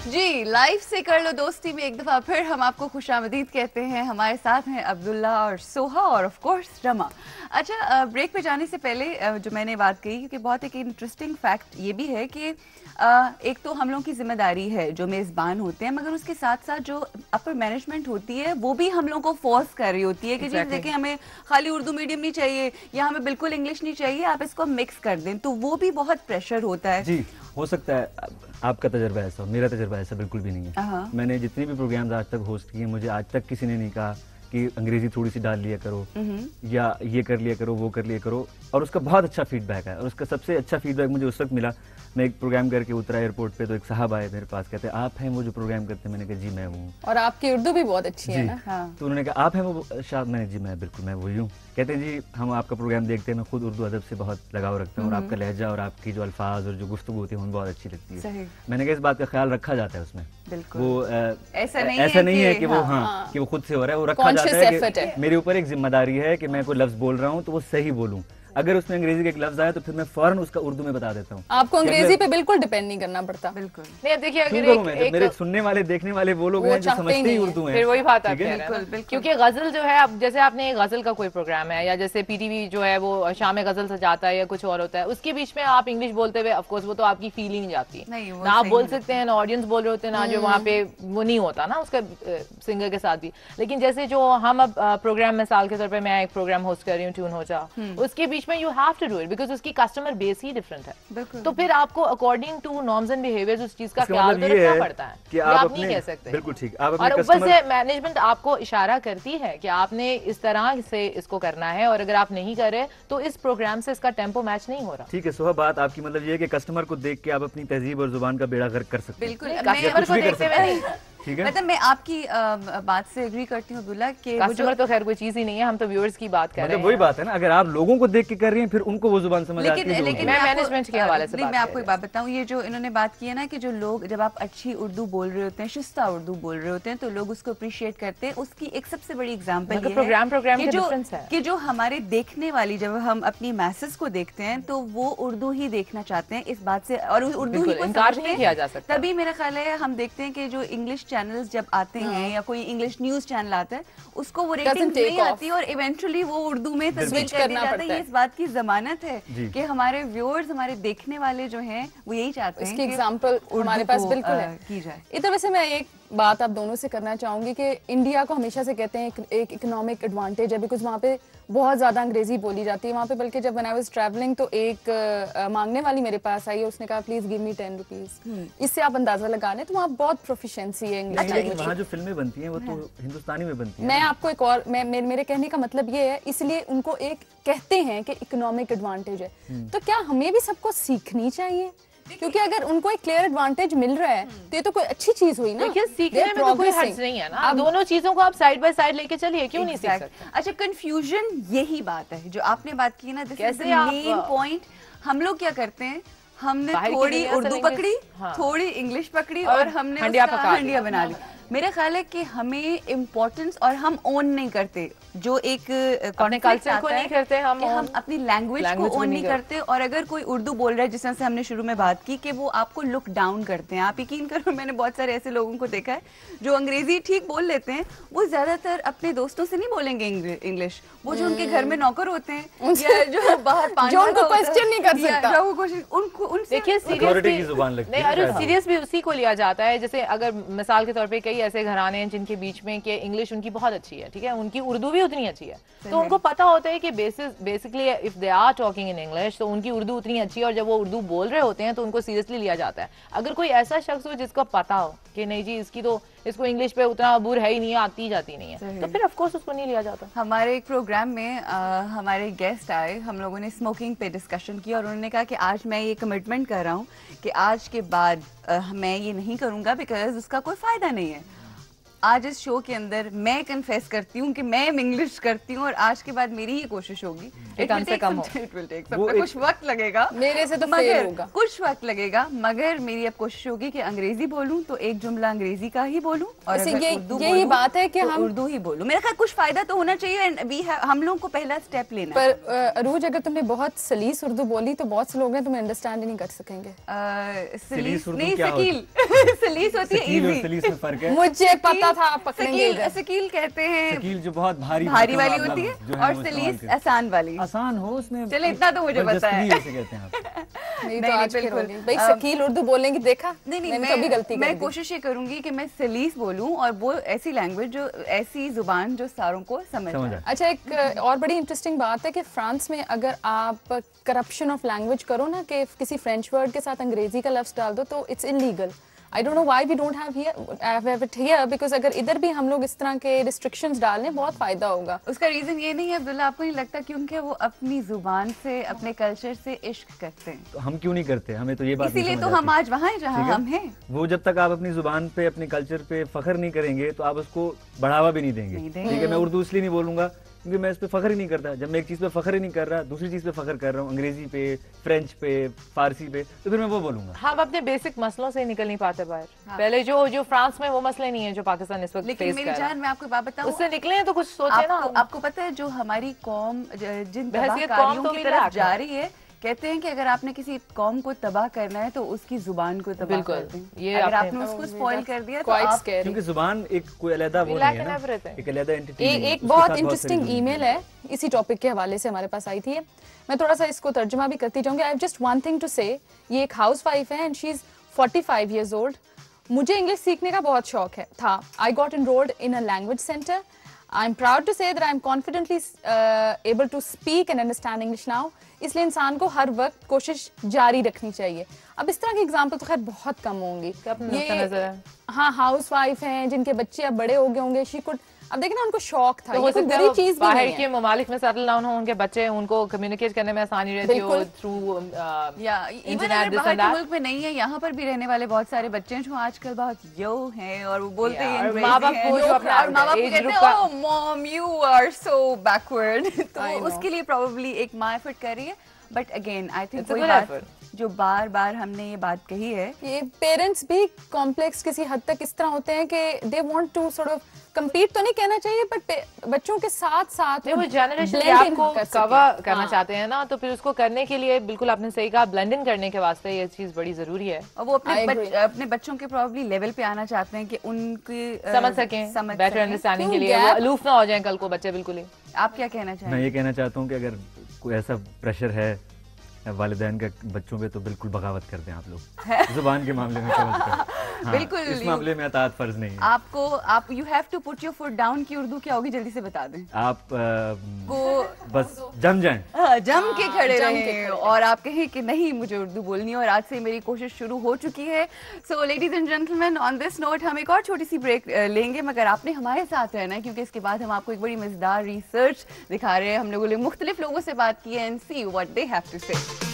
जी, life से कर लो दोस्ती में एक दफ़ा फिर हम आपको खुशामदीद कहते हैं। हमारे साथ हैं अब्दुल्ला और सोहा और ऑफ कोर्स रमा। अच्छा, ब्रेक पे जाने से पहले जो मैंने बात कही, क्योंकि बहुत एक इंटरेस्टिंग फैक्ट ये भी है कि एक तो हम लोगों की जिम्मेदारी है जो मेज़बान होते हैं, मगर उसके साथ साथ जो अपर मैनेजमेंट होती है वो भी हम लोगों को फोर्स कर रही होती है कि जी देखिए हमें खाली उर्दू मीडियम नहीं चाहिए या हमें बिल्कुल इंग्लिश नहीं चाहिए, आप इसको मिक्स कर दें, तो वो भी बहुत प्रेशर होता है। जी, हो सकता है आपका तजर्बा ऐसा हो, मेरा तजर्बा ऐसा बिल्कुल भी नहीं है। मैंने जितने भी प्रोग्राम्स आज तक होस्ट किए, मुझे आज तक किसी ने नहीं कहा कि अंग्रेजी थोड़ी सी डाल लिया करो या ये कर लिया करो, वो कर लिया करो, और उसका बहुत अच्छा फीडबैक है। और उसका सबसे अच्छा फीडबैक मुझे उस वक्त मिला, मैं एक प्रोग्राम करके उतरा एयरपोर्ट पे, तो एक साहब आए मेरे पास, कहते आप हैं वो जो प्रोग्राम करते हैं? मैंने कहा जी मैं हूँ। और आपकी उर्दू भी बहुत अच्छी है ना? हाँ। तो उन्होंने कहा आप हैं वो शायद? मैंने जी मैं बिल्कुल मैं वही हूँ। कहते हैं जी हम आपका प्रोग्राम देखते हैं, मैं खुद उर्दू अदब से बहुत लगाव रखता हूँ और आपका लहजा और आपकी जो अल्फाज और जो गुफ्तगू होती है उन्हें बहुत अच्छी लगती है। मैंने कहा इस बात का ख्याल रखा जाता है उसमें, वो ऐसा नहीं है कि वो हाँ कि वो खुद से हो रहा है, वो रखा जाता है कि मेरे ऊपर एक जिम्मेदारी है कि मैं कोई लफ्ज बोल रहा हूँ तो वो सही बोलूँ। अगर उसमें अंग्रेजी का एक लफ्ज आया तो फिर मैं फौरन उसका उर्दू में बता देता हूँ। आपको अंग्रेजी पे बिल्कुल डिपेंड नहीं करना पड़ता। बिल्कुल नहीं, देखिए अगर मेरे सुनने वाले देखने वाले वो लोग हैं जो समझते ही उर्दू हैं, फिर वही बात आप कह रहे हैं, क्योंकि गजल जो है, अब जैसे आपने गजल का कोई प्रोग्राम है या जैसे पीटीवी जो है वो शाम गजल सजाता है या कुछ और होता है, उसके बीच में आप इंग्लिश बोलते हुए ऑफकोर्स वो तो आपकी फीलिंग जाती है ना, आप बोल सकते हैं ना, ऑडियंस बोल रहे होते हैं ना, जो वहाँ पे वो नहीं होता ना उसका सिंगर के साथ भी। लेकिन जैसे जो हम अब प्रोग्राम, मिसाल के तौर पर मैं एक प्रोग्राम होस्ट कर रही हूँ ट्यून हो जा, उसके बीच में you have to do it because उसकी कस्टमर बेस ही डिफरेंट है, तो फिर आपको according to norms and behaviours उस चीज का ख्याल तो रखना पड़ता है कि आप नहीं कह सकते। बिल्कुल ठीक। और ऊपर से मैनेजमेंट आपको इशारा करती है कि आपने इस तरह से इसको करना है, और अगर आप नहीं कर रहे तो इस प्रोग्राम से इसका टेम्पो मैच नहीं हो रहा। ठीक है सोहा, बात आपकी मतलब ये है कि कस्टमर को देख के आप अपनी तहजीब और जुबान का बेड़ा गर्क कर सकते हैं। बिल्कुल, कस्टमर को देखते हुए नहीं। ठीक है, मतलब मैं आपकी बात से एग्री करती हूँ अब्दुल्ला कि कस्टमर तो खैर कोई चीज ही नहीं है, हम तो व्यूअर्स की बात कर रहे हैं। वही बात है ना, अगर आप लोगों को देख के कर रही हैं फिर उनको वो जुबान समझ आती है। लेकिन मैं मैनेजमेंट के हवाले से मैं आपको एक बात बताऊं, ये जो इन्होंने बात की है ना कि जो लोग जब आप अच्छी उर्दू बोल रहे होते हैं, शुस्ता उर्दू बोल रहे होते हैं, तो लोग उसको अप्रिशिएट करते हैं। उसकी एक सबसे बड़ी एग्जांपल ये है कि जो हमारे देखने वाली, जब हम अपनी मैसेज को देखते हैं तो वो उर्दू ही देखना चाहते हैं, इस बात से, और उर्दू ही इनकार नहीं किया जा सकता। तभी मेरा ख्याल है हम देखते हैं कि जो इंग्लिश चैनल्स जब आते हैं या कोई इंग्लिश न्यूज चैनल आता है उसको वो रेटिंग नहीं आती और इवेंचुअली वो उर्दू में स्विच करना पड़ता है। ये इस बात की जमानत है कि हमारे व्यूअर्स, हमारे देखने वाले जो हैं वो यही चाहते हैं। इसकी एग्जांपल हमारे पास बिल्कुल है की जाए। इधर वैसे मैं एक बात आप दोनों से करना चाहूंगी कि इंडिया को हमेशा से कहते हैं एक इकोनॉमिक एडवांटेज है, बिकॉज वहाँ पे बहुत ज़्यादा अंग्रेजी बोली जाती है वहाँ पे। बल्कि जब आई वाज ट्रैवलिंग तो एक मांगने वाली मेरे पास आई, उसने कहा प्लीज गिव मी 10 रुपीज। इससे आप अंदाजा लगा लें तो वहाँ बहुत प्रोफिशिएंसी है इंग्लिश लैंग्वेज। वहाँ जो फिल्में बनती हैं वो तो हिंदुस्तानी में बनती हैं। मैं आपको एक और मेरे कहने का मतलब ये है, इसलिए उनको एक कहते हैं कि इकोनॉमिक एडवांटेज है। तो क्या हमें भी सबको सीखनी चाहिए? क्योंकि अगर उनको एक क्लियर एडवांटेज मिल रहा है तो ये तो कोई अच्छी चीज हुई ना। देखिए सीखने में तो कोई हर्ज नहीं है ना, अब दोनों चीजों को आप साइड बाय साइड लेके चलिए, क्यों नहीं सीख सकते? अच्छा, कंफ्यूजन यही बात है जो आपने बात की ना, this is the main point. हम लोग क्या करते हैं, हमने थोड़ी उर्दू पकड़ी, थोड़ी इंग्लिश पकड़ी और हमने हंडिया बना ली। मेरा ख्याल है कि हमें इम्पोर्टेंस, और हम ओन नहीं करते जो एक कल्चर को नहीं करते, हम अपनी लैंग्वेज को ओन नहीं करते। और अगर कोई उर्दू बोल रहा है, जिस तरह से हमने शुरू में बात की कि वो आपको लुक डाउन करते हैं, आप यकीन करो मैंने बहुत सारे ऐसे लोगों को देखा है जो अंग्रेजी ठीक बोल लेते हैं, वो ज्यादातर अपने दोस्तों से नहीं बोलेंगे इंग्लिश, वो जो उनके घर में नौकर होते हैं या जो बाहर जो उनको क्वेश्चन नहीं कर सकता, उनको उनसे देखिए सीरियस भी उसी को लिया जाता है। जैसे अगर मिसाल के तौर पे कई ऐसे घराने हैं जिनके बीच में कि इंग्लिश उनकी बहुत अच्छी है, ठीक है, उनकी उर्दू भी उतनी अच्छी है, तो उनको पता होता है कि basically if they are talking in English तो उनकी उर्दू उतनी अच्छी है, और जब वो उर्दू बोल रहे होते हैं तो उनको सीरियसली लिया जाता है। अगर कोई ऐसा शख्स हो जिसको पता हो कि नहीं जी इसको इंग्लिश पे उतना अबूर है ही नहीं है, आती जाती नहीं है, तो फिर ऑफ कोर्स उसको नहीं लिया जाता। हमारे एक प्रोग्राम में हमारे गेस्ट आए, हम लोगों ने स्मोकिंग पे डिस्कशन किया और उन्होंने कहा कि आज मैं ये कमिटमेंट कर रहा हूँ कि आज के बाद मैं ये नहीं करूँगा बिकॉज उसका कोई फायदा नहीं है। आज इस शो के अंदर मैं कन्फेस करती हूँ कि मैं इंग्लिश करती हूँ और आज के बाद मेरी ही कोशिश होगी। कम से कम कुछ वक्त लगेगा, मेरे से तो फेल होगा, कुछ वक्त लगेगा, मगर मेरी अब कोशिश होगी कि अंग्रेजी बोलूं तो एक जुमला अंग्रेजी का ही बोलूं और यही बात है कि हम उर्दू ही बोलूं। मेरा ख्याल कुछ फायदा तो होना चाहिए, हम लोगों को पहला स्टेप लेना पर अरूज अगर तुमने बहुत सलीस उर्दू बोली तो बहुत से लोग हैं तुम्हें अंडरस्टैंड ही नहीं कर सकेंगे। सलीस नहीं, सकील सलीस होती है इजी, सलीस में फर्क है। मुझे पता था आप पकड़ेंगे। सकील कहते हैं सकील जो बहुत भारी वाली होती है और सलीस आसान वाली। आसान हो उसमें, चलो इतना तो मुझे पता है। कहते हैं आप। भाई शकील उर्दू बोलेंगे देखा। नहीं मैं गलती मैं कोशिश ये करूंगी कि मैं सलीस बोलूं और वो ऐसी लैंग्वेज जो ऐसी जुबान जो सारों को समझ आए। अच्छा, एक और बड़ी इंटरेस्टिंग बात है कि फ्रांस में अगर आप करप्शन ऑफ लैंग्वेज करो ना कि किसी फ्रेंच वर्ड के साथ अंग्रेजी का लफ्ज डाल दो तो it's illegal. I don't know why we don't have it here because अगर इधर भी हम लोग इस तरह के restrictions डाल लें बहुत फायदा होगा। उसका रीजन ये नहीं है अब्दुल्ला, आपको नहीं लगता क्योंकि वो अपनी जुबान से अपने कल्चर से इश्क करते हैं? तो हम क्यों नहीं करते? हमें तो ये बात इसीलिए तो हम आज वहाँ हैं जहाँ हम हैं। वो जब तक आप अपनी जुबान पे अपने कल्चर पे फख्र नहीं करेंगे तो आप उसको बढ़ावा भी नहीं देंगे। ठीक है, मैं उर्दू इसलिए नहीं बोलूंगा क्योंकि मैं इस पे फख्र ही नहीं करता। जब मैं एक चीज पे फख्र ही नहीं कर रहा, दूसरी चीज पे फख्र कर रहा हूँ, अंग्रेजी पे, फ्रेंच पे, फारसी पे, तो फिर मैं वो बोलूंगा। हम अपने बेसिक मसलों से निकल नहीं पाते बाहर। पहले जो फ्रांस में वो मसले नहीं है जो पाकिस्तान इस वक्त फेस कर रहा है। लेकिन मेरी जान, मैं आपको बात बताऊं, उससे निकले हैं तो कुछ सोचे ना। आपको पता है जो हमारी कौम जिन तबाहकारियों की तरफ जा रही है, कहते हैं कि अगर आपने किसी कौम को तबाह करना है तो उसकी जुबान को तबाह कर दें। ये अगर आपने उसको स्पॉइल कर दिया तो आप, क्योंकि जुबान एक कोई अलग वो नहीं है ना, एक अलग एंटिटी। एक बहुत इंटरेस्टिंग ईमेल है इसी टॉपिक के हवाले से हमारे पास आई थी। मैं थोड़ा सा इसको तर्जुमा भी करती जाऊंगी। I have just one thing to say. ये एक हाउसवाइफ है and she is 45 years old। मुझे इंग्लिश सीखने का बहुत शौक था। I got enrolled in a language centre. I am proud to say that I am confidently able to speak and understand English now. इसलिए इंसान को हर वक्त कोशिश जारी रखनी चाहिए। अब इस तरह की एग्जाम्पल तो खैर बहुत कम होंगी। ये हाँ, हाउसवाइफ हैं जिनके बच्चे अब बड़े हो गए होंगे। शी कुड, अब देखिए ना, उनको शौक था। तो ये कोई बड़ी चीज भी बाहर के ममालिक में सेटल डाउन हो, उनके बच्चे, उनको कम्युनिकेट करने में आसानी रहती हो थ्रू इंटरनेट। बाहर के मुल्क में नहीं है, यहाँ पर भी रहने वाले बहुत सारे बच्चे हैं जो आजकल बहुत यो हैं और वो बोलते हैं, माँ बाप को जो अपना माँ बाप कहते हैं oh mom you are so backward. तो उसके लिए प्रोबेबली एक माँ एफर्ट कर रही है। बट अगेन आई थिंक कोई बात जो बार बार हमने ये बात कही है, ये पेरेंट्स भी कॉम्प्लेक्स किसी हद तक इस तरह होते हैं कि they want to sort of compete तो नहीं कहना चाहिए बट बच्चों के साथ साथ वो जनरेशन गैप को कवर करना चाहते हैं ना, तो फिर उसको करने के लिए बिल्कुल आपने सही कहा, ब्लेंड इन करने के वास्ते ये चीज बड़ी जरूरी है। और वो अपने बच्चों के प्रोबेबली लेवल पे आना चाहते हैं कि उनकी समझ सकें, बेटर अंडरस्टैंडिंग के लिए वो अलूफ ना हो जाएं कल को बच्चे। बिल्कुल ही। आप क्या कहना चाहेंगे? मैं ये कहना चाहता हूँ कि अगर कोई ऐसा प्रेशर है वालिदैन के बच्चों पे तो बिल्कुल बगावत कर दें आप लोग जुबान के मामले में। हाँ, बिल्कुल इस मामले में अताअत फर्ज नहीं है। आप you have to put your foot down की उर्दू क्या होगी जल्दी से बता दें। आप को बस जम जाएं, जम के खड़े रहें और आप कहें कि नहीं मुझे उर्दू बोलनी है और आज से मेरी कोशिश शुरू हो चुकी है। So ladies and gentleman, on this note हम एक और छोटी सी ब्रेक लेंगे, मगर आपने हमारे साथ रहना है क्योंकि इसके बाद हम आपको एक बड़ी मजेदार रिसर्च दिखा रहे हैं। हम लोगों ने मुख्तलिफ लोगों से बात की है and see what they have to से।